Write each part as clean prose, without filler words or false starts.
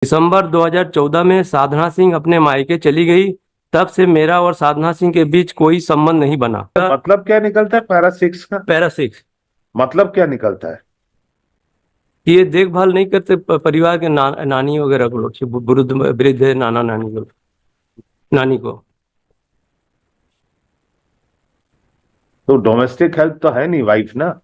दिसंबर 2014 में साधना सिंह अपने मायके चली गई। तब से मेरा और साधना सिंह के बीच कोई संबंध नहीं बना। मतलब क्या निकलता है पैरा 6 का? पैरा 6 मतलब क्या निकलता है? ये देखभाल नहीं करते परिवार के नानी वगैरह को, लोग वृद्ध नाना नानी को, नानी को। तो डोमेस्टिक हेल्प तो है नहीं वाइफ ना,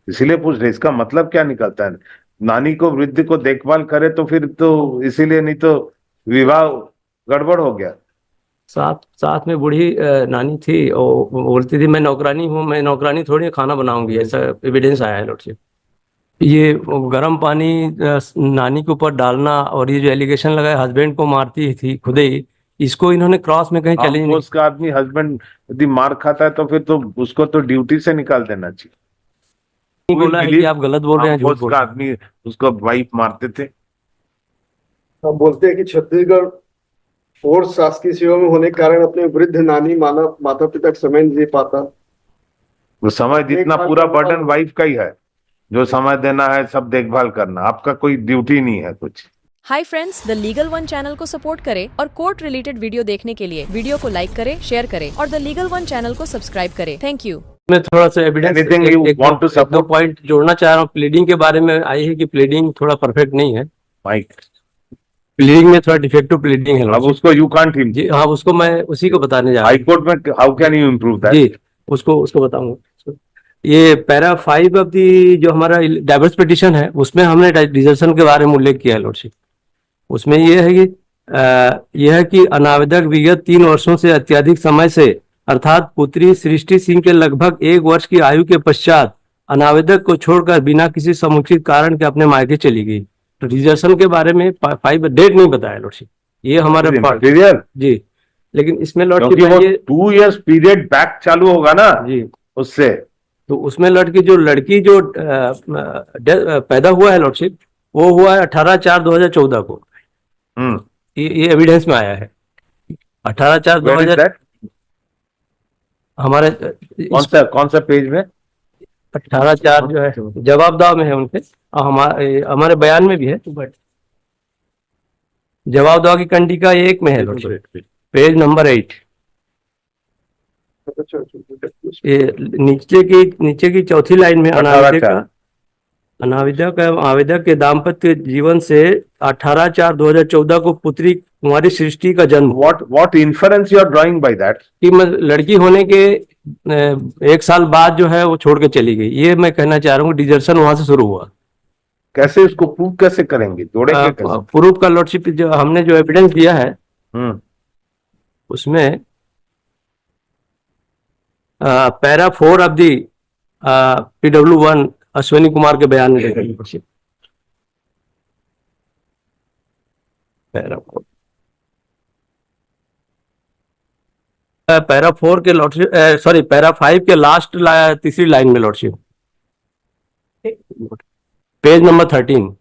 इसीलिए पूछ रहे इसका मतलब क्या निकलता है। नानी को वृद्ध को देखभाल करे तो फिर तो इसीलिए, नहीं तो विवाह गड़बड़ हो गया। साथ में बूढ़ी नानी थी और वो बोलती थी मैं नौकरानी हूँ, मैं नौकरानी थोड़ी खाना बनाऊंगी, ऐसा एविडेंस आया है लॉर्डशिप। ये गर्म पानी नानी के ऊपर डालना और ये जो एलिगेशन लगाया हस्बैंड को मारती थी खुद ही, इसको इन्होंने क्रॉस में कहीं चैलेंज नहीं। उसका आदमी हस्बैंड यदि मार खाता है तो फिर तो उसको तो ड्यूटी से निकाल देना चाहिए। बोला है कि आप गलत बोल रहे हैं, झूठ बोल रहे हैं। आदमी उसको वाइफ मारते थे। हम बोलते हैं कि छत्तीसगढ़ और शासकीय सेवा में होने के कारण अपने वृद्ध नानी माता पिता को समय नहीं दे पाता। वो समय जितना पूरा बर्डन वाइफ का ही है, जो समय देना है, सब देखभाल करना, आपका कोई ड्यूटी नहीं है कुछ। Hi friends, the legal one channel को सपोर्ट करें और कोर्ट रिलेटेड वीडियो देखने के लिए वीडियो को लाइक करें, शेयर करें और द लीगल वन चैनल को सब्सक्राइब करें। Thank you. मैं थोड़ा सा एविडेंस एक दो पॉइंट जोड़ना चाह रहा हूँ। प्लीडिंग के बारे में आई है कि प्लीडिंग थोड़ा परफेक्ट नहीं है। प्लीडिंग में थोड़ा डिफेक्टिव प्लीडिंग है। अब उसको यू कांट जी हाँ, उसको मैं उसी को बताने जा रहा हूँ। हाई कोर्ट में how can you improve that? जी, उसको बताऊंगा। ये पैरा 5 ऑफ दी जो हमारा डाइवर्स पिटिशन है उसमें हमने डिजर्शन के बारे में उल्लेख किया है लॉर्डशिप। उसमें यह है कि अनावेदक विगत 3 वर्षों से अत्यधिक समय से अर्थात पुत्री सृष्टि सिंह के लगभग 1 वर्ष की आयु के पश्चात अनावेदक को छोड़कर बिना किसी समुचित कारण के अपने मायके चली गई। तो डिजर्शन के बारे में 5 डेट नहीं बताया लॉर्डशिप, ये हमारे जी। लेकिन इसमें लॉर्डशिप 2 years पीरियड बैक चालू होगा ना जी, उससे तो उसमें लड़की जो पैदा हुआ है लॉर्डशिप, वो हुआ है 18/4/2014 को। ये एविडेंस में आया है 18/4/2000। हमारे कौन सा पेज में? 18/4 जो है जवाबदाव में है उनके, हमारे बयान में भी है, बट जवाबदाव की कंडिका 1 में है पेज नंबर 8। ये नीचे की चौथी लाइन में अनावेदक आवेदक के दाम्पत्य जीवन से 18/4/2014 को पुत्री कुमारी सृष्टि का जन्म। What inference you are drawing by that? कि लड़की होने के 1 साल बाद जो है वो छोड़ के चली गई, ये मैं कहना चाह रहा हूँ। डिजर्शन वहां से शुरू हुआ। कैसे इसको प्रूव कैसे करेंगे, जोड़ेंगे कैसे? प्रूफ का लॉर्डशिप जो हमने जो एविडेंस दिया है उसमें para 4 of the PW1 Ashwini Kumar के बयान में देखा लॉर्डशिप। पैरा 4 के लॉर्डशिप, सॉरी पैरा 5 के लास्ट तीसरी लाइन में लॉर्डशिप, पेज नंबर 13।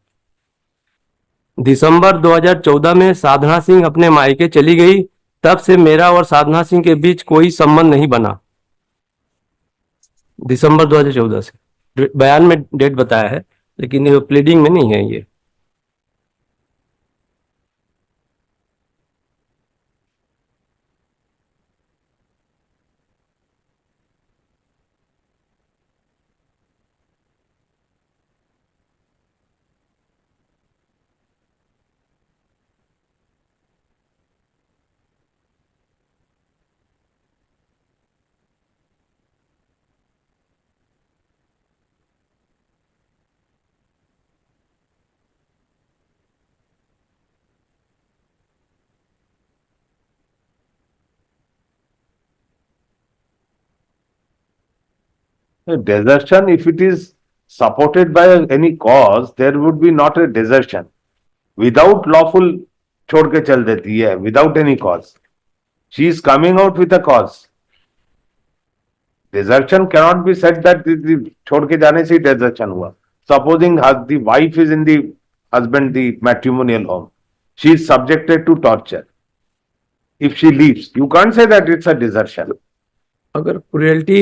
दिसंबर 2014 में साधना सिंह अपने मायके चली गई। तब से मेरा और साधना सिंह के बीच कोई संबंध नहीं बना। दिसंबर 2014 से बयान में डेट बताया है, लेकिन ये प्लीडिंग में नहीं है ये। Desertion, if it is supported by any cause, there would be not a desertion. Without lawful छोड़ के चल देती है, without any cause. She is coming out with a cause. Desertion cannot be said that छोड़ के जाने से desertion हुआ. Supposing the wife is in the husband the matrimonial home, she is subjected to torture. If she leaves, you can't say that it's a desertion. अगर cruelty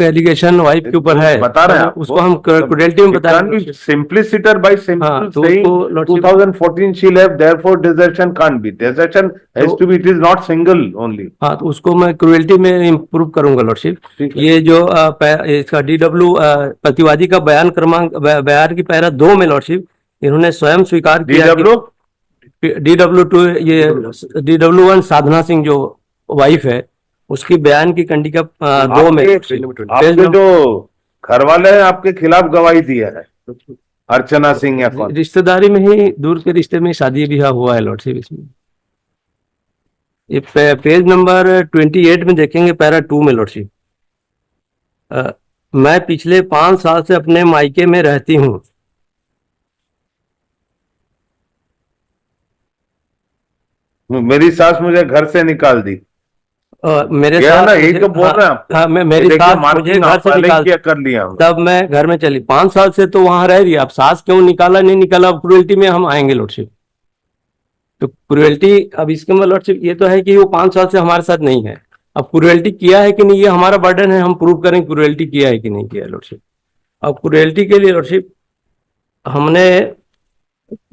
allegation wife के ऊपर है बता रहे हैं तो आपको। उसको हम क्रुएल्टी में बताएंगे। Simpliciter by हाँ, simple तो saying उसको lordship 2014 she left, therefore desertion can't be. Desertion has तो to be, it is not single only. हाँ, तो उसको मैं क्रुएल्टी में इम्प्रूव करूंगा लॉर्डशिप। ठीक है। ये जो इसका DW प्रतिवादी का बयान क्रमांक बयान की पैरा 2 में लॉर्डशिप इन्होंने स्वयं स्वीकार किया DW कि DW2 ये DW1 साधना सिंह जो वाइफ है उसकी बयान की कंडिका 2 में आपके जो घर वाले हैं आपके खिलाफ गवाही दिया है, अर्चना सिंह या कौन? रिश्तेदारी में ही, दूर के रिश्ते में शादी ब्याह हुआ है लॉर्डशिप। इसमें ये पेज नंबर 28 में देखेंगे पैरा 2 में लॉर्डशिप। मैं पिछले 5 साल से अपने मायके में रहती हूँ। मेरी सास मुझे घर से निकाल दी। मेरे ये है साथ ना, यही तो बोल रहे हैं आप। हाँ, मेरी देखिए, सास मुझे मार्किंग घर से पहले निकाल किया कर लिया हमने। तब मैं घर में चली। 5 साल से तो वहां रह रही है। अब सास क्यों निकाला नहीं निकाला, अब क्रुएल्टी में हम आएंगे लॉर्डशिप। तो क्रुएल्टी अब इसके मतलब लॉर्डशिप ये तो है कि वो 5 साल से हमारे साथ नहीं है। अब क्रुएल्टी किया है कि नहीं, ये हमारा बर्डन है, हम प्रूव करें क्रुएल्टी किया है कि नहीं किया लॉर्डशिप। अब क्रुएल्टी के लिए लॉर्डशिप हमने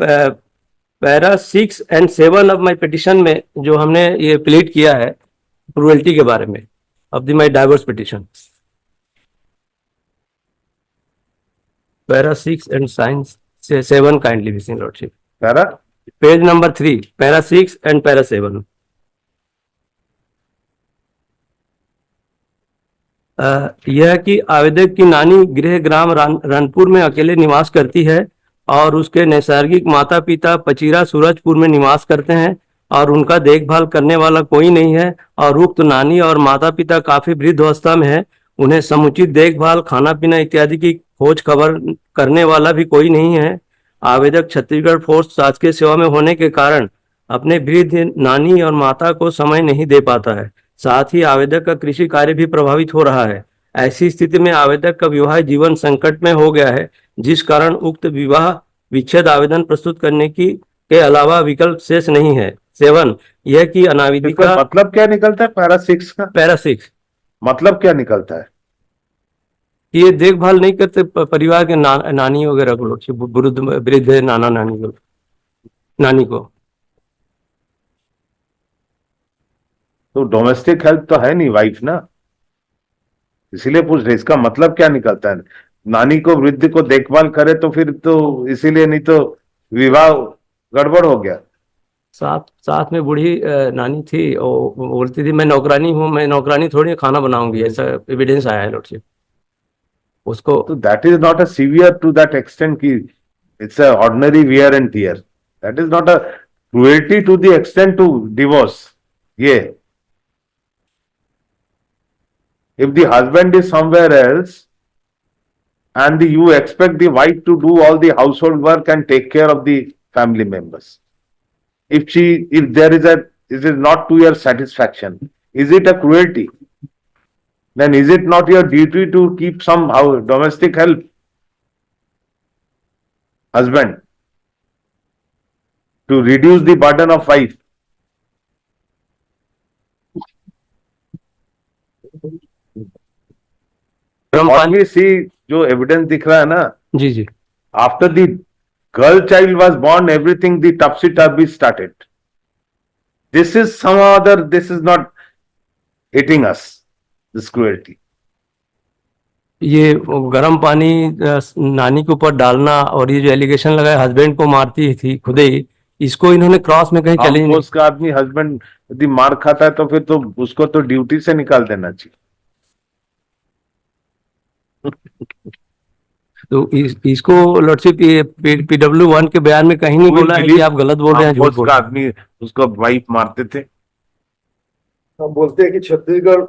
para 6 and 7 of my petition में जो हमने ये प्लीड किया है क्रुएल्टी के बारे में of the my divorce petition, para 6 and science 7 kindly wheezing lordship. Para page number 3 para 6 and para 7। यह कि आवेदक की नानी गृह ग्राम रनपुर में अकेले निवास करती है और उसके नैसर्गिक माता पिता पचीरा सूरजपुर में निवास करते हैं और उनका देखभाल करने वाला कोई नहीं है और उक्त नानी और माता पिता काफी वृद्धावस्था में है। उन्हें समुचित देखभाल, खाना पीना इत्यादि की खोज खबर करने वाला भी कोई नहीं है। आवेदक छत्तीसगढ़ फोर्स शासकीय सेवा में होने के कारण अपने वृद्ध नानी और माता को समय नहीं दे पाता है। साथ ही आवेदक का कृषि कार्य भी प्रभावित हो रहा है। ऐसी स्थिति में आवेदक का विवाह जीवन संकट में हो गया है, जिस कारण उक्त विवाह विच्छेद आवेदन प्रस्तुत करने की के अलावा विकल्प शेष नहीं है। 7 यह कि अनाविधिका मतलब क्या निकलता है पैरा 6 का? पैरा 6 मतलब क्या निकलता है? ये देखभाल नहीं करते परिवार के नानी वगैरह को, लोग वृद्ध नाना नानी को, नानी को। तो डोमेस्टिक हेल्प तो है नहीं वाइफ ना, इसीलिए पूछ रहे इसका मतलब क्या निकलता है? नानी को वृद्ध को देखभाल करे तो फिर तो इसीलिए, नहीं तो विवाह गड़बड़ हो गया। साथ में बूढ़ी नानी थी और वो बोलती थी मैं नौकरानी हूँ, मैं नौकरानी थोड़ी खाना बनाऊंगी, ऐसा एविडेंस आया है लॉर्डशिप उसको। तो that is not a severe to that extent की it's a ordinary wear and tear, that is not a cruelty to the extent to divorce. ये if the husband is somewhere else and you expect the wife to do all the household work and take care of the family members, if there is it is not to your satisfaction, is it a cruelty? Then is it not your duty to keep some domestic help, husband, to reduce the burden of wife? What we see, जो evidence दिख रहा है ना, जी जी, after the girl child was born, everything the topsy-turvy started. This is some other, this is not hitting us, this cruelty. ये गर्म पानी नानी के ऊपर डालना और ये जो एलिगेशन लगाया हस्बैंड को मारती थी खुद ही, इसको इन्होंने क्रॉस में कहीं चैलेंज नहीं। उसका आदमी हस्बैंड यदि मार खाता है तो फिर तो उसको तो ड्यूटी से निकाल देना चाहिए। तो इसको लॉर्डशिप ये PW1 के बयान में कहीं नहीं बोला है कि आप गलत बोल रहे हैं, झूठ बोल रहे हैं। आदमी उसको वाइफ मारते थे। हम बोलते हैं कि छत्तीसगढ़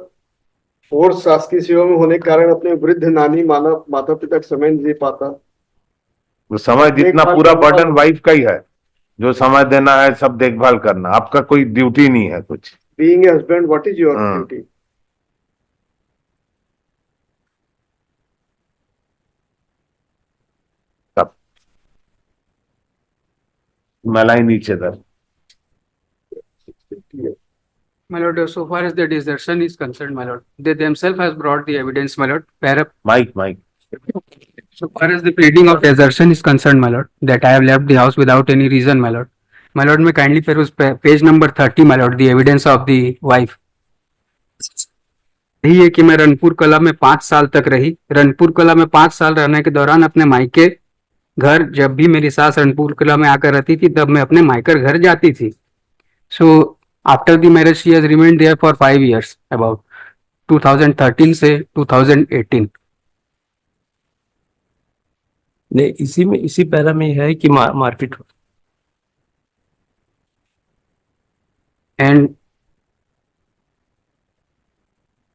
फोर्स शासकीय सेवा में होने के कारण अपने वृद्ध नानी माता पिता को समय नहीं दे पाता। तो समय जितना पूरा बर्डन वाइफ का ही है, जो समय देना है, सब देखभाल करना, आपका कोई ड्यूटी नहीं है कुछ। Being a husband, what is your duty? मलाई नीचे दर My lord, so far as the desertion is concerned, my lord, they themselves has brought the evidence, my lord. Mike. So far as the pleading of desertion is concerned, my lord, that I have left the house without any reason, my lord. My lord, may kindly peruse page number 30, my lord, the evidence of the wife. यही है कि मैं रनपुर कला में 5 साल तक रही। रनपुर कला में 5 साल रहने के दौरान अपने मायके घर, जब भी मेरी सास रनपुर कला में आकर रहती थी तब मैं अपने मायकर घर जाती थी। So after the marriage she has remained there for 5 years, about 2013 से 2018। नहीं, इसी पैरा में है कि मारपीट हो। And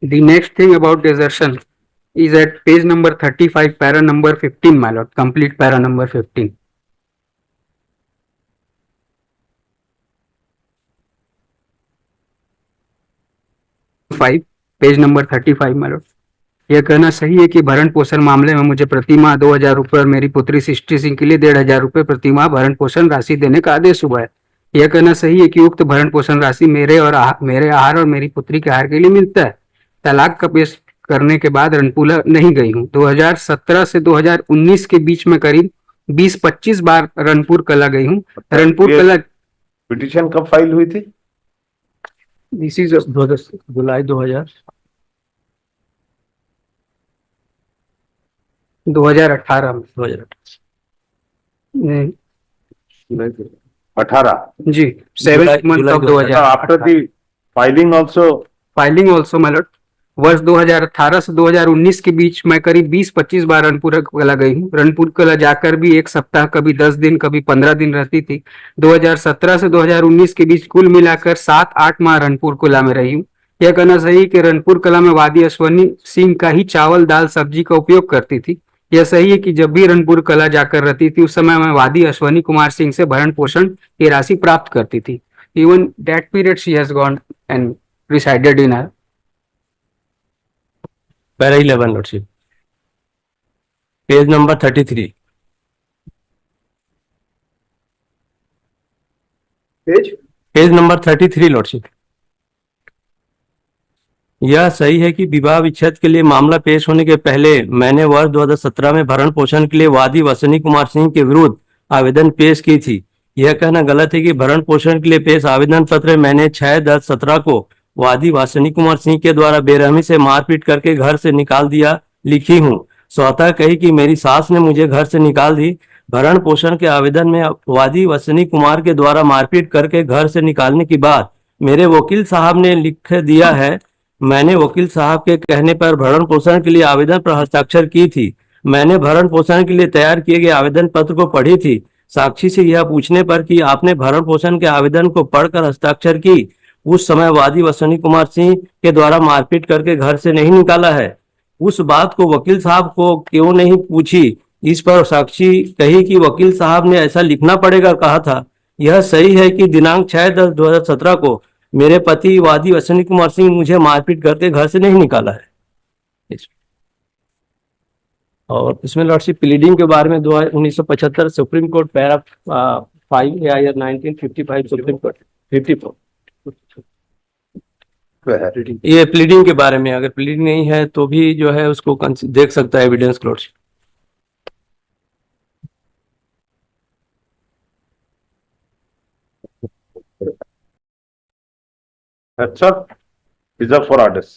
the next thing about desertion is at page number 35, para number 15, my lord, complete para number 15. Page number 35, my lord. यह कहना सही है कि भरण पोषण मामले में मुझे प्रतिमाह 2000 रुपये और मेरी पुत्री सृष्टि सिंह के लिए 1500 रुपये प्रतिमाह भरण पोषण राशि देने का आदेश हुआ है। यह कहना सही है कि उक्त भरण पोषण राशि मेरे आहार और मेरी पुत्री के आहार के लिए मिलता है। तलाक का पेश करने के बाद रनपुरा नहीं गई हूँ। 2017 से 2019 के बीच में करीब 20-25 बार रनपुर कला गई हूँ। रनपुर कला पिटीशन कब फाइल हुई थी? दिस इज जुलाई 2018 में 18 जी, 7th month of 2018। After the filing also my lord, वर्ष 2018 से 2019 के बीच मैं करीब 20-25 बार रनपुर कला गई हूँ। रनपुर कला जाकर भी एक सप्ताह, कभी 10 दिन, कभी 15 दिन रहती थी। 2017 से 2019 के बीच कुल मिलाकर 7-8 माह रनपुर कला में रही हूँ। यह कहना सही कि रनपुर कला में वादी अश्वनी सिंह का ही चावल दाल सब्जी का उपयोग करती थी। यह सही है कि जब भी रनपुर कला जाकर रहती थी उस समय मैं वादी अश्वनी कुमार सिंह से भरण पोषण की राशि प्राप्त करती थी। Even that period she has gone and resided in her para 11 lordship, page number 33। Page number 33 lordship. यह सही है कि विवाह विच्छेद के लिए मामला पेश होने के पहले मैंने वर्ष 2017 में भरण पोषण के लिए वादी वसनी कुमार सिंह के विरुद्ध आवेदन पेश की थी। यह कहना गलत है कि भरण पोषण के लिए पेश आवेदन पत्र मैंने 6/10/17 को वादी वासनी कुमार सिंह के द्वारा बेरहमी से मारपीट करके घर से निकाल दिया लिखी हूँ। स्वतः कही कि मेरी सास ने मुझे घर से निकाल दी। भरण पोषण के आवेदन में वादी वसनी कुमार के द्वारा मारपीट करके घर से निकालने के बाद मेरे वकील साहब ने लिख दिया है। मैंने वकील साहब के कहने पर भरण पोषण के लिए आवेदन पर हस्ताक्षर की थी। मैंने भरण पोषण के लिए तैयार किए गए आवेदन पत्र को पढ़ी थी। साक्षी से यह पूछने पर कि आपने भरण पोषण के आवेदन को पढ़कर हस्ताक्षर की, उस समय वादी वसनी कुमार सिंह के द्वारा मारपीट करके घर से नहीं निकाला है। उस बात को वकील साहब को क्यों नहीं पूछी, इस पर साक्षी कही कि वकील साहब ने ऐसा लिखना पड़ेगा कहा था। यह सही है कि दिनांक 6/10/2017 को मेरे पति वादी वसनी कुमार सिंह मुझे मारपीट करके घर से नहीं निकाला है। और इसमें लॉर्डशिप प्लीडिंग के बारे में 1975 supreme court para 5 AIR 1955 supreme court 54 ये प्लीडिंग के बारे में, अगर प्लीडिंग नहीं है तो भी जो है उसको देख सकता है evidence lordship. That's all. Reserved for orders.